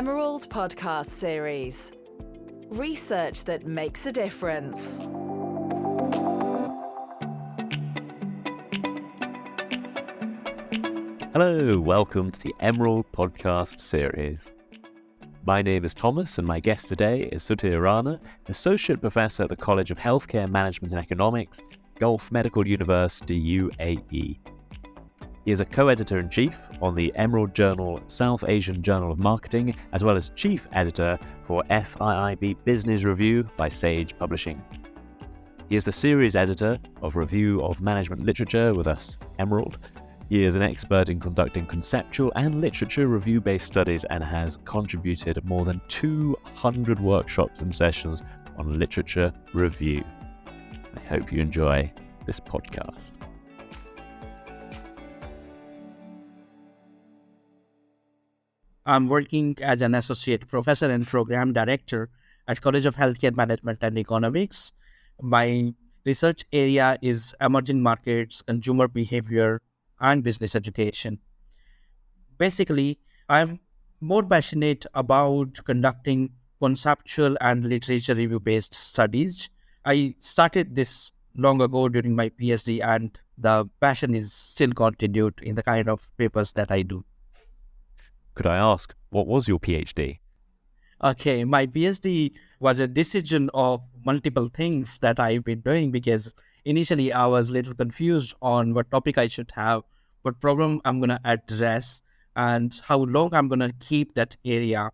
Emerald podcast series. Research that makes a difference. Hello, welcome to the Emerald podcast series. My name is Thomas and my guest today is Sudhir Rana, Associate Professor at the College of Healthcare Management and Economics, Gulf Medical University, UAE. He is a co-editor-in-chief on the Emerald Journal South Asian Journal of Marketing, as well as chief editor for FIIB Business Review by Sage Publishing. He is the series editor of Review of Management Literature with us, Emerald. He is an expert in conducting conceptual and literature review-based studies and has contributed more than 200 workshops and sessions on literature review. I hope you enjoy this podcast. I'm working as an associate professor and program director at College of Healthcare Management and Economics. My research area is emerging markets, consumer behavior, and business education. Basically, I'm more passionate about conducting conceptual and literature review-based studies. I started this long ago during my PhD, and the passion is still continued in the kind of papers that I do. Could I ask, what was your PhD? Okay, my PhD was a decision of multiple things that I've been doing because initially I was a little confused on what topic I should have, what problem I'm going to address, and how long I'm going to keep that area.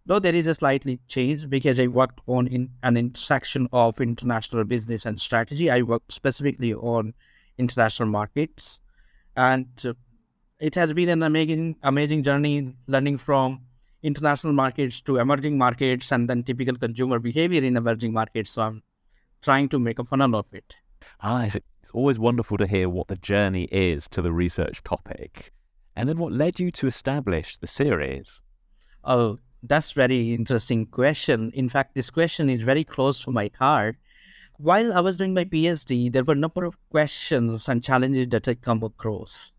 Though there is a slightly change because I worked on an intersection of international business and strategy. I worked specifically on international markets, and it has been an amazing journey learning from international markets to emerging markets and then typical consumer behavior in emerging markets. So I'm trying to make a funnel of it. It's always wonderful to hear what the journey is to the research topic. And then what led you to establish the series? Oh, that's very interesting question. In fact, this question is very close to my heart. While I was doing my PhD, there were a number of questions and challenges that I come across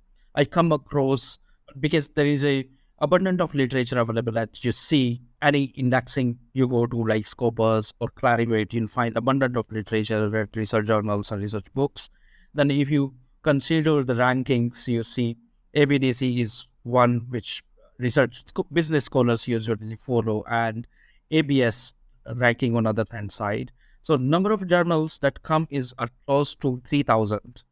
because there is a abundant of literature available. As you see, any indexing you go to like Scopus or Clarivate, you'll find abundant of literature, research journals and research books. Then if you consider the rankings, you see ABDC is one which business scholars usually follow, and ABS ranking on other hand side. So number of journals that come are close to 3,000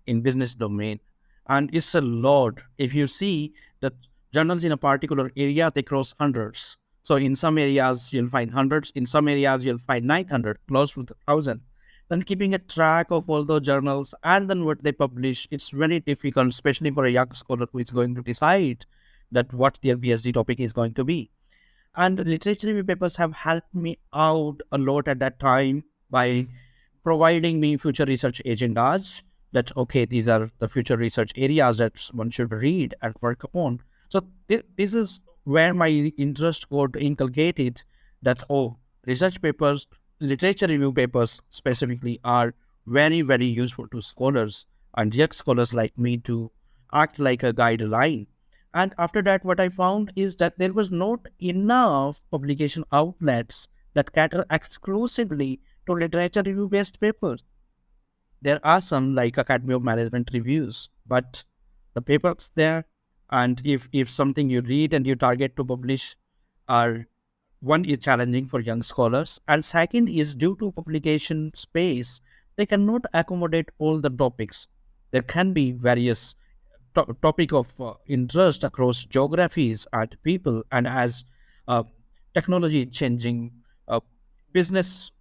in business domain. And it's a lot. If you see that journals in a particular area, they cross hundreds. So in some areas, you'll find hundreds. In some areas, you'll find 900, close to 1,000. Then keeping a track of all those journals and then what they publish, it's very difficult, especially for a young scholar who is going to decide that what their PhD topic is going to be. And the literature review papers have helped me out a lot at that time by providing me future research agendas. That, okay, these are the future research areas that one should read and work upon. So this is where my interest got inculcated that, research papers, literature review papers specifically are very, very useful to scholars and young scholars like me to act like a guideline. And after that, what I found is that there was not enough publication outlets that cater exclusively to literature review-based papers. There are some like Academy of Management reviews, but the papers there, and if something you read and you target to publish are, one is challenging for young scholars, and second is due to publication space, they cannot accommodate all the topics. There can be various topic of interest across geographies and people, and as technology is changing, business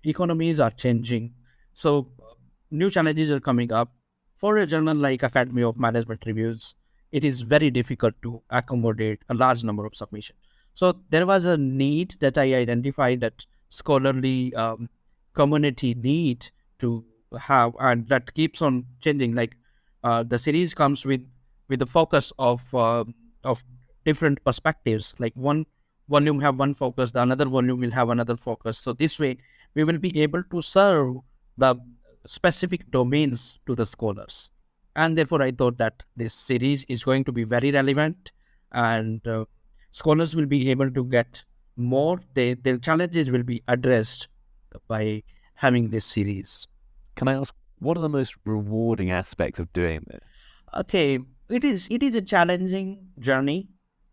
economies are changing. So new challenges are coming up. For a journal like Academy of Management Reviews, it is very difficult to accommodate a large number of submissions. So there was a need that I identified, that scholarly community need to have, and that keeps on changing. Like the series comes with the focus of different perspectives. Like one volume have one focus, the another volume will have another focus. So this way, we will be able to serve the specific domains to the scholars. And therefore, I thought that this series is going to be very relevant. And scholars will be able to get more. Their challenges will be addressed by having this series. Can I ask, what are the most rewarding aspects of doing this? Okay, it is a challenging journey,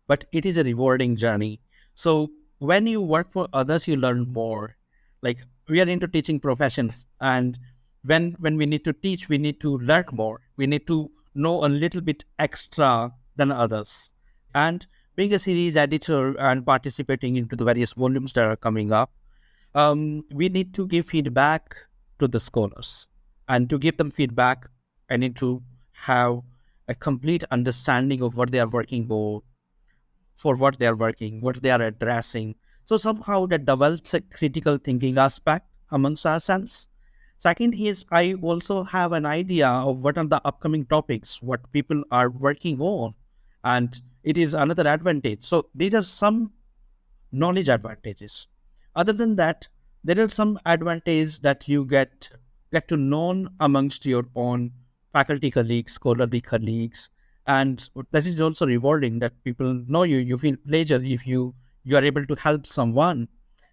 but it is a rewarding journey. So when you work for others, you learn more. Like, we are into teaching professions, and when we need to teach, we need to learn more. We need to know a little bit extra than others. And being a series editor and participating into the various volumes that are coming up, we need to give feedback to the scholars. And to give them feedback, I need to have a complete understanding of what they are working for what they are working, what they are addressing. So somehow that develops a critical thinking aspect amongst ourselves. Second is, I also have an idea of what are the upcoming topics, what people are working on, and it is another advantage. So these are some knowledge advantages. Other than that, there are some advantages that you get to know amongst your own faculty colleagues, scholarly colleagues, and that is also rewarding. That people know you. You feel pleasure if you are able to help someone,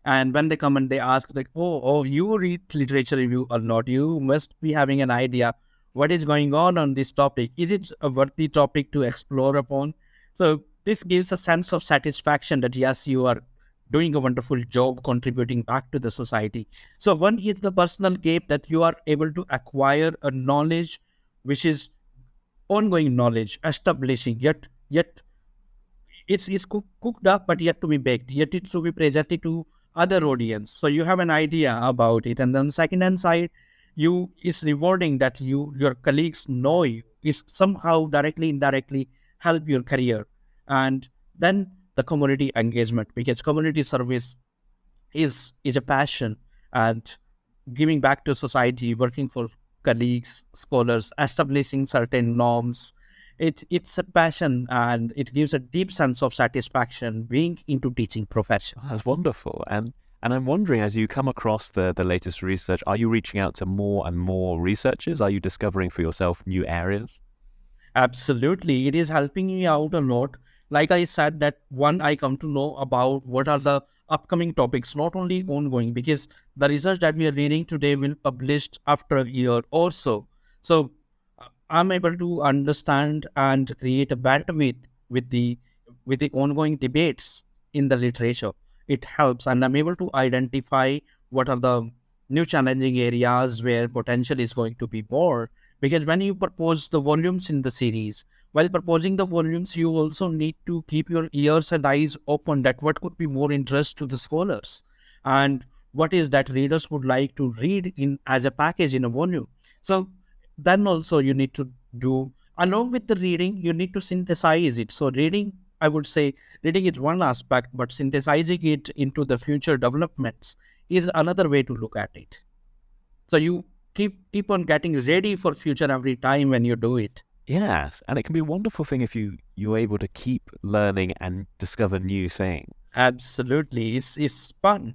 and when they come and they ask like, oh, you read literature review or not? You must be having an idea what is going on this topic. Is it a worthy topic to explore upon? So this gives a sense of satisfaction that yes, you are doing a wonderful job contributing back to the society. So one is the personal gain that you are able to acquire a knowledge which is ongoing knowledge, establishing, yet it's cooked up but yet to be baked, yet it's to be presented to other audience. So you have an idea about it. And then second hand side, it's rewarding that your colleagues know you. It's somehow directly, indirectly help your career. And then the community engagement, because community service is a passion, and giving back to society, working for colleagues, scholars, establishing certain norms. It's a passion, and it gives a deep sense of satisfaction being into teaching profession. Oh, that's wonderful. And I'm wondering, as you come across the latest research, are you reaching out to more and more researchers? Are you discovering for yourself new areas? Absolutely. It is helping me out a lot. Like I said, that one, I come to know about what are the upcoming topics, not only ongoing, because the research that we are reading today will published after a year or so. So I'm able to understand and create a bandwidth with the ongoing debates in the literature. It helps, and I'm able to identify what are the new challenging areas where potential is going to be more. Because when you propose the volumes in the series, while proposing the volumes, you also need to keep your ears and eyes open that what could be more interest to the scholars, and what is that readers would like to read in as a package in a volume. So then also you need to do, along with the reading, you need to synthesize it. So reading, I would say, reading is one aspect, but synthesizing it into the future developments is another way to look at it. So you keep on getting ready for future every time when you do it. Yes, and it can be a wonderful thing if you're able to keep learning and discover new things. Absolutely, it's fun.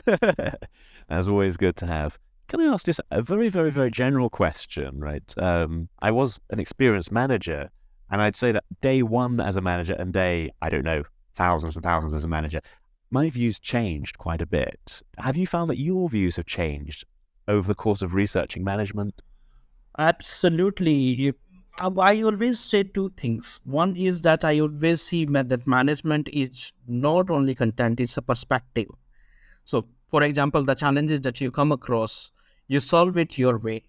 That's always good to have. Can I ask just a very, very, very general question, right? I was an experienced manager, and I'd say that day one as a manager and day, I don't know, thousands and thousands as a manager, my views changed quite a bit. Have you found that your views have changed over the course of researching management? Absolutely. I always say two things. One is that I always see that management is not only content, it's a perspective. So, for example, the challenges that you come across, you solve it your way.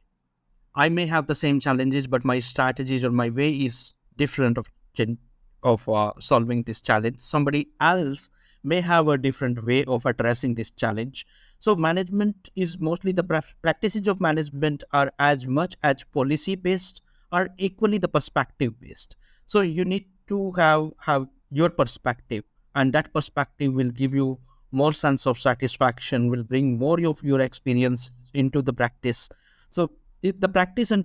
I may have the same challenges, but my strategies or my way is different of solving this challenge. Somebody else may have a different way of addressing this challenge. So management is mostly the practices of management are as much as policy based, are equally the perspective based. So you need to have your perspective, and that perspective will give you more sense of satisfaction, will bring more of your experience into the practice. So the practice and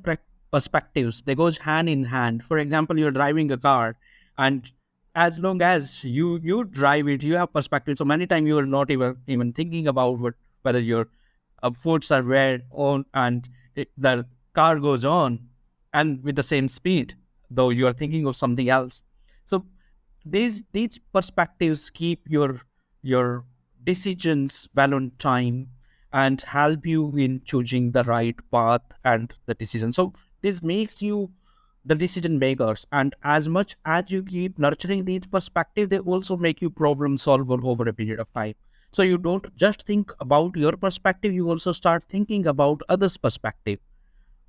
perspectives, they goes hand in hand. For example, you're driving a car, and as long as you drive it, you have perspective. So many times you are not even thinking about whether your foots are where on, and the car goes on and with the same speed, though you are thinking of something else. So these perspectives keep your decisions well on time and help you in choosing the right path and the decision. So this makes you the decision makers, and as much as you keep nurturing these perspectives, they also make you problem solver over a period of time. So you don't just think about your perspective, you also start thinking about others perspective.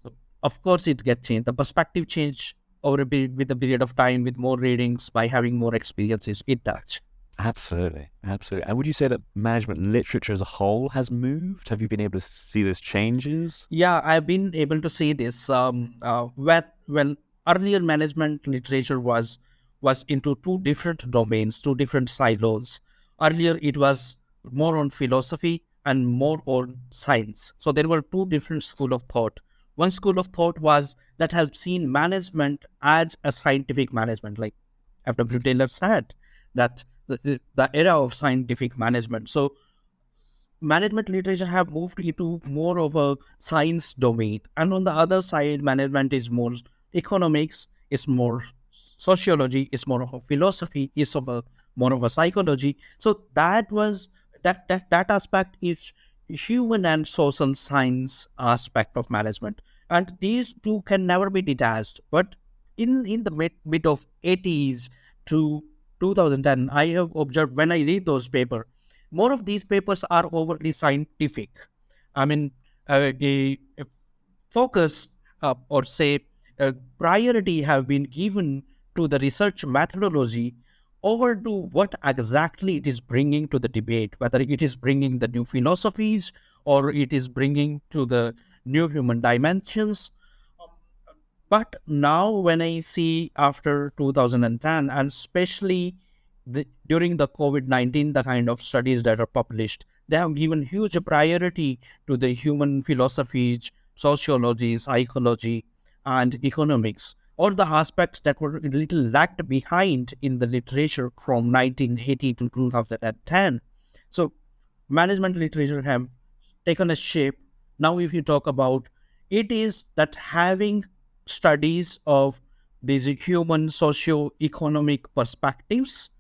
So of course it gets changed. The perspective change over with a period of time, with more readings, by having more experiences. It does. Absolutely, absolutely. And would you say that management literature as a whole has moved? Have you been able to see those changes? Yeah, I've been able to see this. Well, earlier management literature was into two different domains, two different silos. Earlier, it was more on philosophy and more on science. So there were two different school of thought. One school of thought was that have seen management as a scientific management, like F.W. Taylor said, that the era of scientific management. So management literature have moved into more of a science domain, and on the other side management is more economics, is more sociology, is more of a philosophy, is of a more of a psychology. So that aspect is human and social science aspect of management, and these two can never be detached. But in the mid of 80s to 2010, I have observed, when I read those papers, more of these papers are overly scientific. I mean, a focus, or say priority have been given to the research methodology over to what exactly it is bringing to the debate, whether it is bringing the new philosophies or it is bringing to the new human dimensions. But now, when I see after 2010, and especially during the COVID-19, the kind of studies that are published, they have given huge priority to the human philosophies, sociology, psychology, and economics, all the aspects that were a little lagged behind in the literature from 1980 to 2010. So management literature have taken a shape. Now, if you talk about it, is that having studies of these human socio-economic perspectives,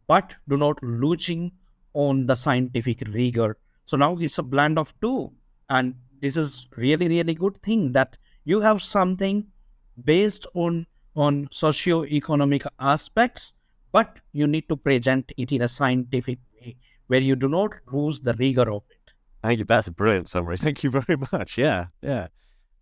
but do not losing on the scientific rigor. So now it's a blend of two, and this is really really good thing that you have something based on socio-economic aspects, but you need to present it in a scientific way where you do not lose the rigor of it. Thank you. That's a brilliant summary. Thank you very much. Yeah, yeah.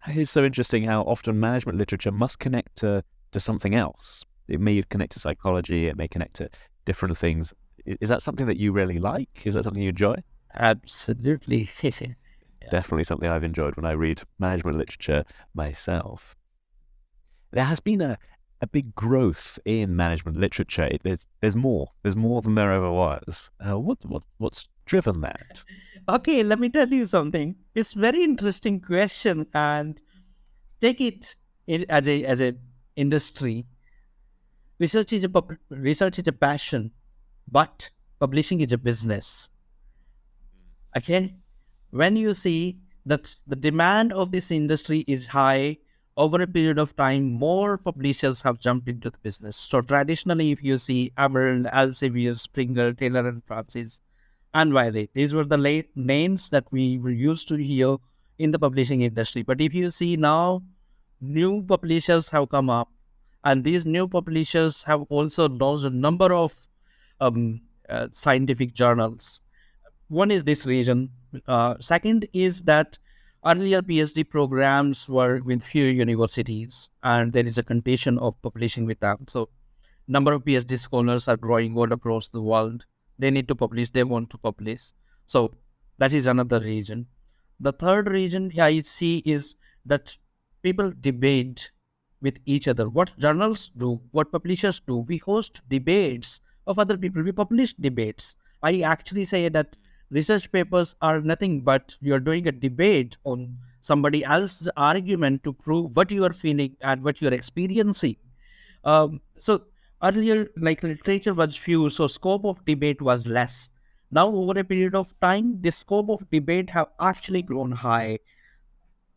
It's so interesting how often management literature must connect to something else. It may connect to psychology, it may connect to different things. Is that something that you really like? Is that something you enjoy? Absolutely. Definitely something I've enjoyed when I read management literature myself. There has been a big growth in management literature. There's more. There's more than there ever was. What's driven that? Okay, let me tell you something. It's very interesting question, and take it as a industry. Research is a passion, but publishing is a business. Okay, when you see that the demand of this industry is high, over a period of time more publishers have jumped into the business. So traditionally, if you see Emerald, Elsevier, Springer, Taylor and Francis, and Wiley, these were the late names that we were used to hear in the publishing industry. But if you see now, new publishers have come up, and these new publishers have also launched a number of scientific journals. One is this region. Second is that earlier PhD programs were with few universities, and there is a condition of publishing with them. So number of PhD scholars are growing all across the world. They need to publish, they want to publish. So that is another reason. The third reason I see is that people debate with each other. What journals do, what publishers do, we host debates of other people, we publish debates. I actually say that research papers are nothing but you're doing a debate on somebody else's argument to prove what you are feeling and what you are experiencing. So earlier, like literature was few, so scope of debate was less. Now, over a period of time, the scope of debate have actually grown high.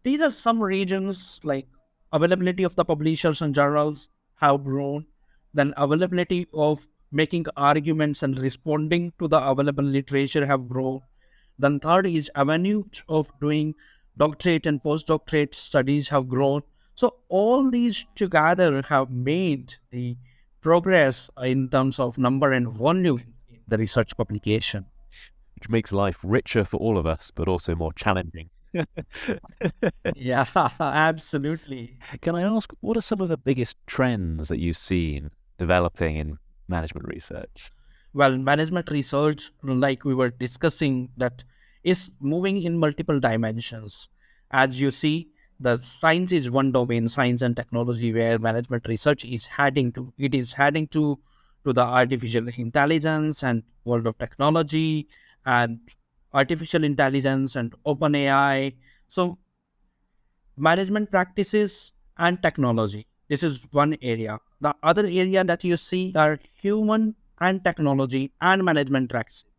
These are some regions like availability of the publishers and journals have grown. Then availability of making arguments and responding to the available literature have grown. Then third is avenues of doing doctorate and postdoctorate studies have grown. So all these together have made the progress in terms of number and volume in the research publication. Which makes life richer for all of us, but also more challenging. Yeah, absolutely. Can I ask, what are some of the biggest trends that you've seen developing in management research? Well, management research, like we were discussing, that is moving in multiple dimensions. As you see, the science is one domain, science and technology, where management research is heading to. It is heading to the artificial intelligence and world of technology and artificial intelligence and open AI. So management practices and technology. This is one area. The other area that you see are human and technology and management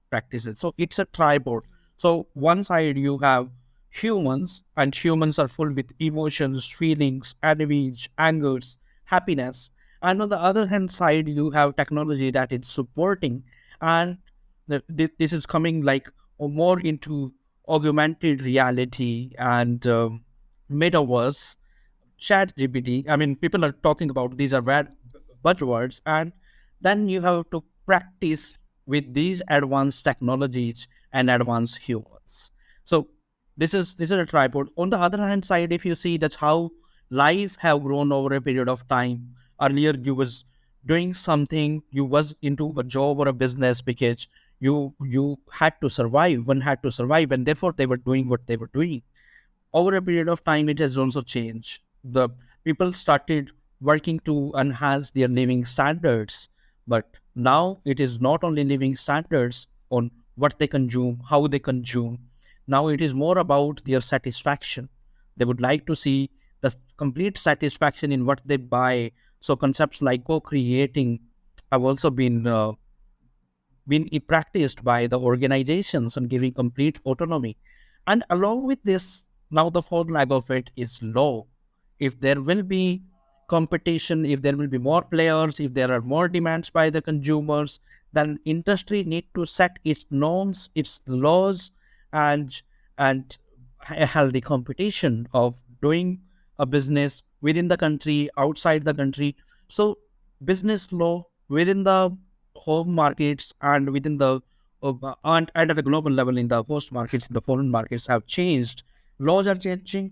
practices. So it's a tripod. So one side you have humans, and humans are full with emotions, feelings, envy, angers, happiness. And on the other hand side, you have technology that is supporting, and this is coming like more into augmented reality and metaverse, chat GPT. I mean, people are talking about these are bad buzzwords, and then you have to practice with these advanced technologies and advanced humans. So this is a tripod. On the other hand side, if you see, that's how life have grown over a period of time. Earlier, you was doing something, you was into a job or a business because you had to survive. One had to survive, and therefore they were doing what they were doing. Over a period of time, it has also changed. The people started working to enhance their living standards, but now it is not only living standards on what they consume, how they consume. Now it is more about their satisfaction. They would like to see the complete satisfaction in what they buy. So concepts like co-creating have also been practiced by the organizations and giving complete autonomy. And along with this, now the fourth leg of it is law. If there will be competition, if there will be more players, if there are more demands by the consumers, then industry need to set its norms, its laws, and and a healthy competition of doing a business within the country, outside the country. So business law within the home markets and within the and at a global level in the host markets, the foreign markets have changed. Laws are changing,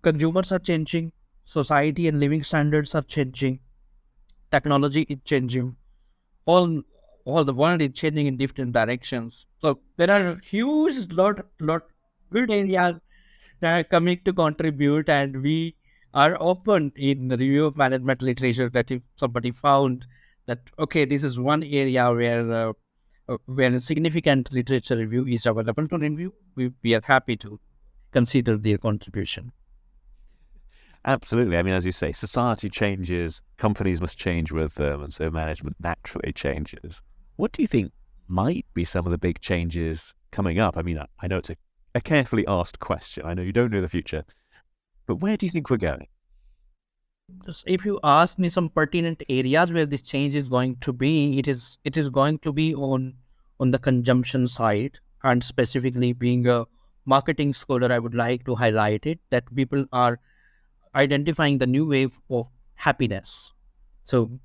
consumers are changing, society and living standards are changing, technology is changing. All the world is changing in different directions. So there are huge lot good areas that are coming to contribute, and we are open in the review of management literature that if somebody found that okay, this is one area where a significant literature review is available to review, we are happy to consider their contribution. Absolutely. I mean, as you say, society changes, companies must change with them, and so management naturally changes. What do you think might be some of the big changes coming up? I mean, I know it's a carefully asked question. I know you don't know the future, but where do you think we're going? If you ask me some pertinent areas where this change is going to be, it is going to be on the consumption side, and specifically being a marketing scholar, I would like to highlight it that people are identifying the new wave of happiness. So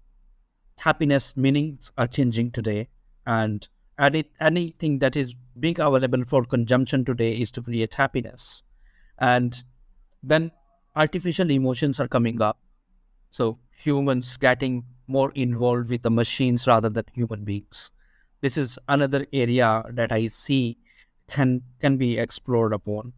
happiness meanings are changing today, and anything that is being available for consumption today is to create happiness. And then artificial emotions are coming up. So humans getting more involved with the machines rather than human beings. This is another area that I see can be explored upon.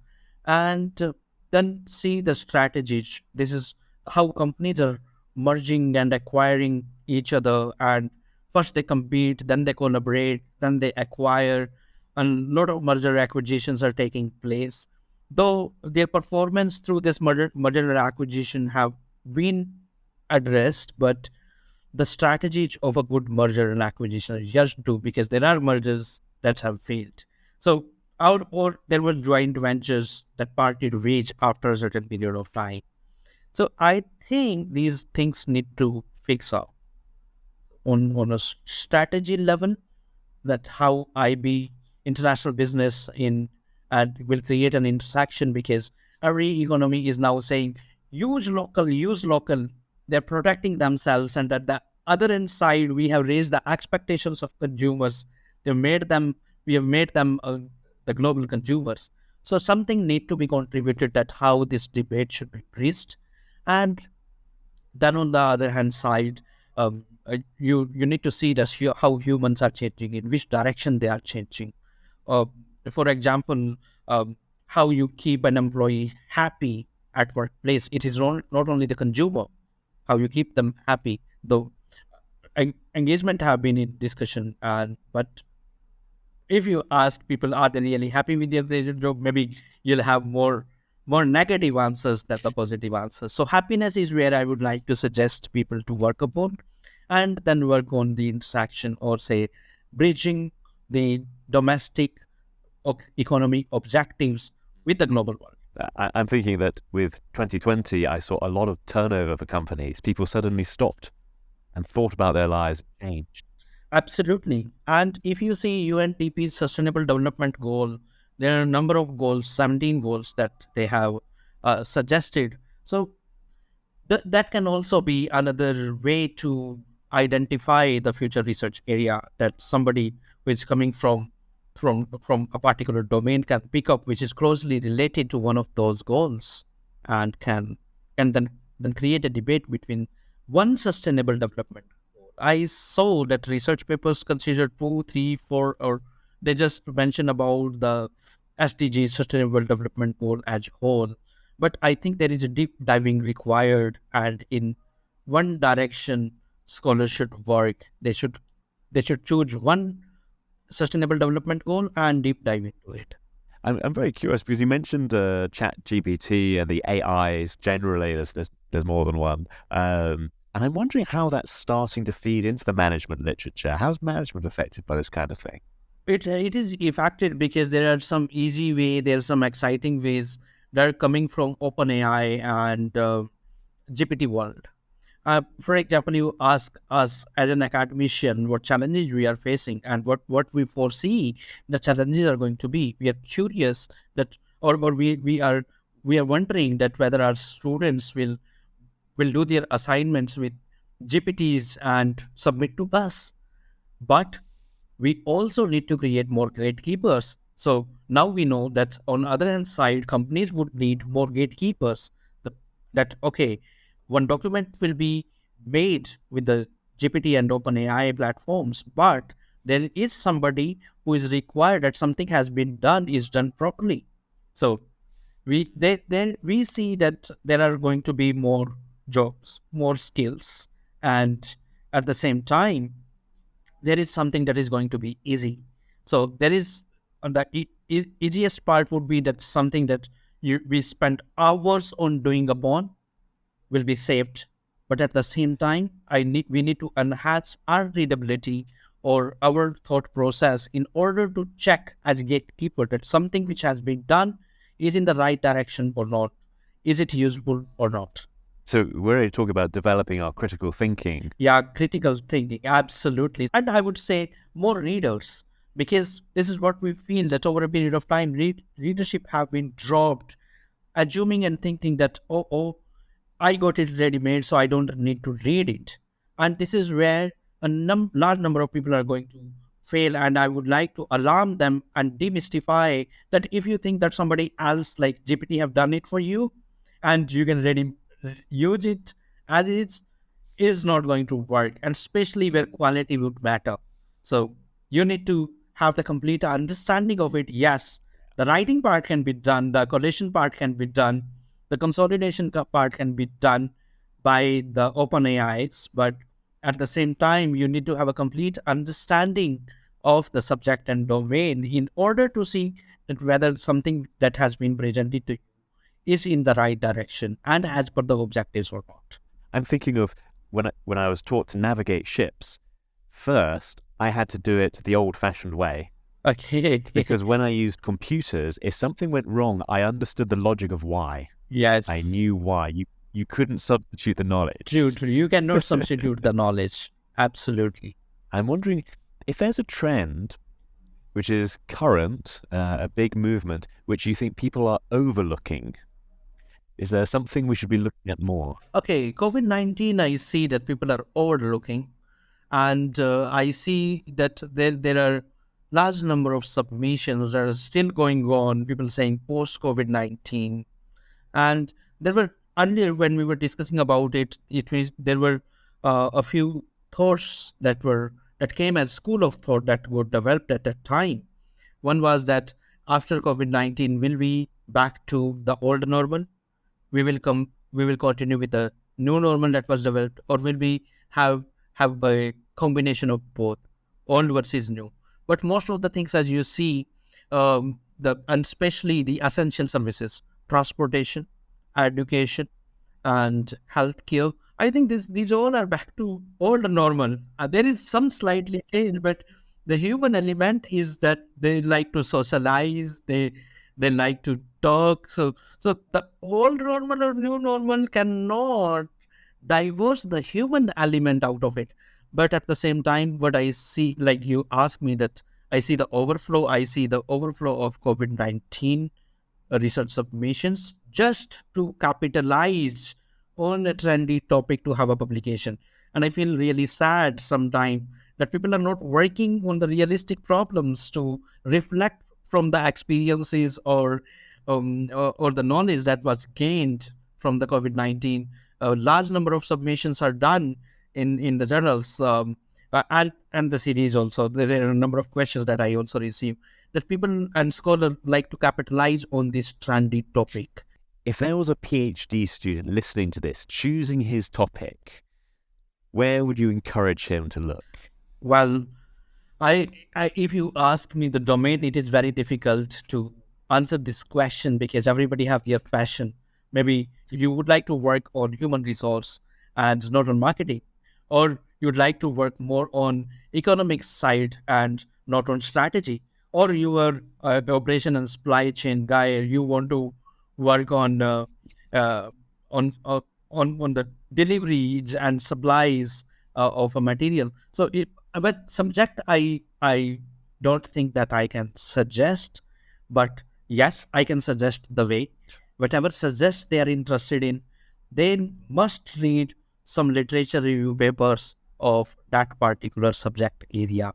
And then see the strategies. This is how companies are merging and acquiring each other. And first they compete, then they collaborate, then they acquire. And a lot of merger acquisitions are taking place. Though their performance through this merger acquisition have been addressed, but the strategy of a good merger and acquisition is just do, because there are mergers that have failed. So out or there were joint ventures that parted ways after a certain period of time. So I think these things need to fix up. on a strategy level, that how I be international business in and will create an intersection, because every economy is now saying use local, use local. They're protecting themselves, and at the other end side, we have raised the expectations of consumers. They've made them, we have made them the global consumers. So something need to be contributed that how this debate should be breached, and then on the other hand side, you need to see that how humans are changing, in which direction they are changing. Uh, for example, how you keep an employee happy at workplace. It is not only the consumer, how you keep them happy. Though engagement have been in discussion, and but if you ask people, are they really happy with their job? Maybe you'll have more negative answers than the positive answers. So happiness is where I would like to suggest people to work upon, and then work on the intersection, or say bridging the domestic economy objectives with the global one. I'm thinking that with 2020, I saw a lot of turnover for companies. People suddenly stopped and thought about their lives and changed. Absolutely. And if you see UNDP's Sustainable Development Goal, there are a number of goals, 17 goals that they have suggested. So that can also be another way to identify the future research area that somebody who is coming from a particular domain can pick up, which is closely related to one of those goals, and can then create a debate between one sustainable development goal. I saw that research papers consider 2, 3, 4, or they just mention about the SDG Sustainable Development Goal as a whole. But I think there is a deep diving required, and in one direction scholars should work. They should choose one sustainable development goal and deep dive into it. I'm very curious because you mentioned Chat GPT and the AIs generally. There's more than one, and I'm wondering how that's starting to feed into the management literature. How's management affected by this kind of thing? It is affected because there are some easy way, there are some exciting ways that are coming from OpenAI and GPT world. For example, you ask us as an academician what challenges we are facing and what we foresee the challenges are going to be. We are curious that, or we are wondering that whether our students will do their assignments with GPTs and submit to us. But we also need to create more gatekeepers. So now we know that on the other hand side, companies would need more gatekeepers. That okay, one document will be made with the GPT and OpenAI platforms, but there is somebody who is required that something has been done is done properly. So we see that there are going to be more jobs, more skills, and at the same time there is something that is going to be easy. So there is easiest part would be that something that we spend hours on doing upon will be saved. But at the same time, we need to enhance our readability or our thought process in order to check as a gatekeeper that something which has been done is in the right direction or not. Is it useful or not? So we're already talking about developing our critical thinking. Yeah, critical thinking, absolutely. And I would say more readers, because this is what we feel that over a period of time, readership have been dropped, assuming and thinking that, oh, I got it ready-made, so I don't need to read it. And this is where a large number of people are going to fail. And I would like to alarm them and demystify that if you think that somebody else like GPT have done it for you and you can ready use it as it is not going to work, and especially where quality would matter. So you need to have the complete understanding of it. Yes, the writing part can be done, the collation part can be done, the consolidation part can be done by the open AIs, but at the same time, you need to have a complete understanding of the subject and domain in order to see that whether something that has been presented to you is in the right direction and as per the objectives or not. I'm thinking of when I was taught to navigate ships. First, I had to do it the old-fashioned way. Okay. Because when I used computers, if something went wrong, I understood the logic of why. Yes. I knew why. You couldn't substitute the knowledge. True. You cannot substitute the knowledge. Absolutely. I'm wondering if there's a trend which is current, a big movement, which you think people are overlooking. Is there something we should be looking at more? Okay, COVID-19, I see that people are overlooking, and I see that there are large number of submissions that are still going on. People saying post COVID-19, and there were earlier when we were discussing about it, there were a few thoughts that came as school of thought that were developed at that time. One was that after COVID-19, will we back to the old normal? We will continue with the new normal that was developed, or will we have a combination of both, old versus new? But most of the things, as you see, and especially the essential services, transportation, education, and healthcare, I think these all are back to old normal. There is some slightly change, but the human element is that they like to socialize, they like to talk. So the old normal or new normal cannot diverse the human element out of it. But at the same time, what I see, like you asked me, that I see the overflow. I see the overflow of COVID-19 research submissions just to capitalize on a trendy topic to have a publication. And I feel really sad sometimes that people are not working on the realistic problems to reflect from the experiences or the knowledge that was gained from the COVID-19. A large number of submissions are done in the journals, and the series also. There are a number of questions that I also receive that people and scholars like to capitalize on this trendy topic. If there was a PhD student listening to this, choosing his topic, where would you encourage him to look? Well, if you ask me the domain, it is very difficult to answer this question because everybody have their passion. Maybe you would like to work on human resource and not on marketing, or you'd like to work more on economic side and not on strategy, or you are an operation and supply chain guy. You want to work uh, on uh, on the deliveries and supplies of a material. But subject I don't think that I can suggest, but yes, I can suggest the way. Whatever suggests they are interested in, they must read some literature review papers of that particular subject area.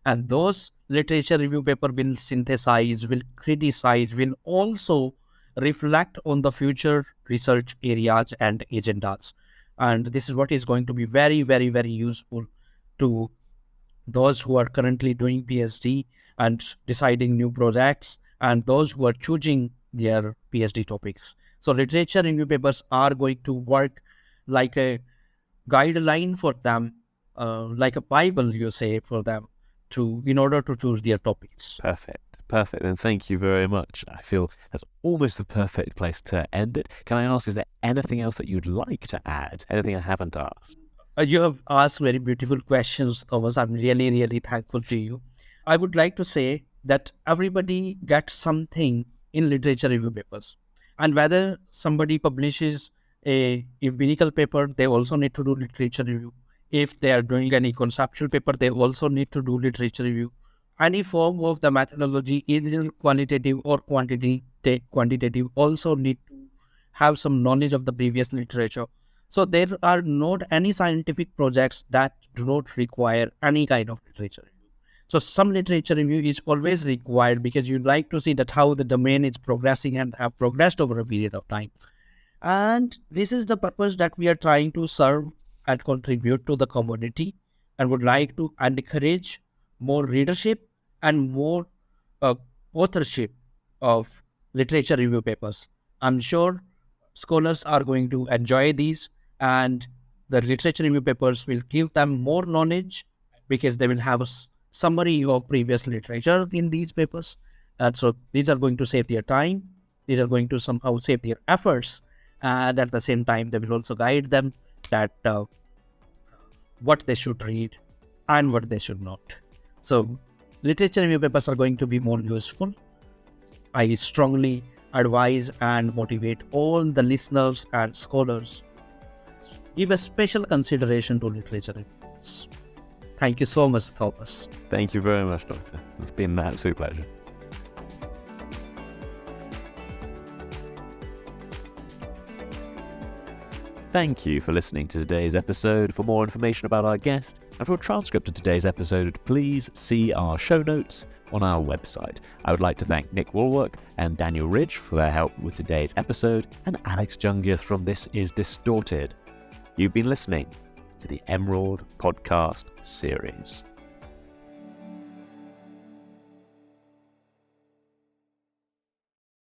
And those literature review paper will synthesize, will criticize, will also reflect on the future research areas and agendas. And this is what is going to be very, very, very useful to those who are currently doing PhD and deciding new projects, and those who are choosing their PhD topics. So literature review papers are going to work like a guideline for them, like a Bible, you say, for them in order to choose their topics. Perfect. And thank you very much. I feel that's almost the perfect place to end it. Can I ask, is there anything else that you'd like to add? Anything I haven't asked? You have asked very beautiful questions, Thomas. I'm really, really thankful to you. I would like to say that everybody gets something in literature review papers. And whether somebody publishes a empirical paper, they also need to do literature review. If they are doing any conceptual paper, they also need to do literature review. Any form of the methodology, either qualitative or quantitative, also need to have some knowledge of the previous literature. So there are not any scientific projects that do not require any kind of literature review. So some literature review is always required because you'd like to see that how the domain is progressing and have progressed over a period of time. And this is the purpose that we are trying to serve and contribute to the community, and would like to encourage more readership and more authorship of literature review papers. I'm sure scholars are going to enjoy these, and the literature review papers will give them more knowledge because they will have a summary of previous literature in these papers. And so these are going to save their time, these are going to somehow save their efforts, and at the same time they will also guide them that what they should read and what they should not. So literature review papers are going to be more useful. I strongly advise and motivate all the listeners and scholars give a special consideration to literature reviews. Thank you so much, Thomas. Thank you very much, Doctor. It's been an absolute pleasure. Thank you for listening to today's episode. For more information about our guest and for a transcript of today's episode, please see our show notes on our website. I would like to thank Nick Woolwork and Daniel Ridge for their help with today's episode, and Alex Jungius from This Is Distorted. You've been listening to the Emerald Podcast Series.